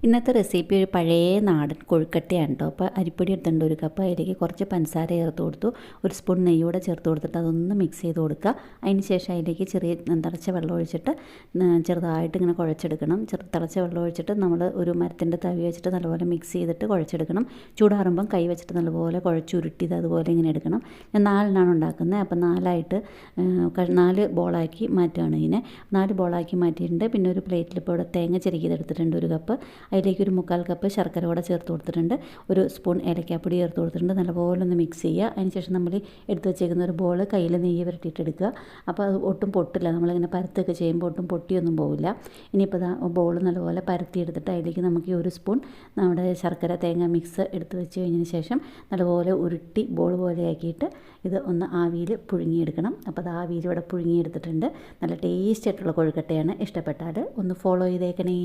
ഇന്നത്തെ റെസിപ്പി ഒരു പഴയ നാടൻ കൊഴുക്കട്ടയാണ് കേട്ടോ. അപ്പോൾ അരിപ്പൊടി എടുത്തിട്ടുണ്ട് 1 കപ്പ്. അതിലേക്ക് കുറച്ച് പഞ്ചസാര ചേർത്ത് കൊടുത്തു. 1 സ്പൂൺ നെയ്യോടെ ചേർത്ത് കൊടുത്തിട്ട് അതൊന്ന് മിക്സ് ചെയ്ത് കൊടുക്കുക. അതിന് ശേഷം അതിലേക്ക് ചെറിയ തിളച്ച വെള്ളം ഒഴിച്ചിട്ട് ചെറുതായിട്ട് ഇങ്ങനെ കുഴച്ചെടുക്കണം. തിളച്ച വെള്ളം ഒഴിച്ചിട്ട് നമ്മൾ ഒരു മരത്തിൻ്റെ തവി വെച്ചിട്ട് നല്ലപോലെ മിക്സ് ചെയ്തിട്ട് കുഴച്ചെടുക്കണം. ചൂടാറുമ്പം കൈ വെച്ചിട്ട് നല്ലപോലെ കുഴച്ചുരുട്ടിയത് അതുപോലെ ഇങ്ങനെ എടുക്കണം. ഞാൻ 4 ഉണ്ടാക്കുന്നത്. അപ്പോൾ 4 ബോളാക്കി മാറ്റുകയാണ് ഇതിനെ. 4 ബോളാക്കി മാറ്റിയിട്ടുണ്ട്. പിന്നെ ഒരു പ്ലേറ്റിൽ ഇപ്പോൾ ഇവിടെ തേങ്ങ ചിരകിയതെടുത്തിട്ടുണ്ട് 1 കപ്പ്. അതിലേക്ക് ഒരു 1/4 കപ്പ് ശർക്കര കൂടെ ചേർത്ത് കൊടുത്തിട്ടുണ്ട്. 1 സ്പൂൺ ഏലക്കാപ്പൊടി ചേർത്ത് കൊടുത്തിട്ടുണ്ട്. നല്ലപോലെ ഒന്ന് മിക്സ് ചെയ്യുക. അതിനുശേഷം നമ്മൾ എടുത്ത് വെച്ചേക്കുന്ന ഒരു ബോൾ കയ്യിൽ നെയ്യ് പുരട്ടിയിട്ടെടുക്കുക. അപ്പോൾ അത് ഒട്ടും പൊട്ടില്ല. നമ്മളിങ്ങനെ പരത്തൊക്കെ ചെയ്യുമ്പോൾ ഒട്ടും പൊട്ടിയൊന്നും പോവില്ല. ഇനിയിപ്പോൾ ബോൾ നല്ലപോലെ പരത്തിയെടുത്തിട്ട് അതിലേക്ക് നമുക്ക് ഈ 1 സ്പൂൺ നമ്മുടെ ശർക്കര തേങ്ങ മിക്സ് എടുത്ത് വെച്ച് കഴിഞ്ഞതിന് ശേഷം നല്ലപോലെ ഉരുട്ടി ബോൾ പോലെ ആക്കിയിട്ട് ഇത് ഒന്ന് ആവിയിൽ പുഴുങ്ങിയെടുക്കണം. അപ്പോൾ അത് ആവിയിൽ ഇവിടെ പുഴുങ്ങിയെടുത്തിട്ടുണ്ട്. നല്ല ടേസ്റ്റ് ആയിട്ടുള്ള കൊഴുക്കട്ടയാണ്. ഇഷ്ടപ്പെട്ടാൽ ഒന്ന് ഫോളോ ചെയ്തേക്കണേ.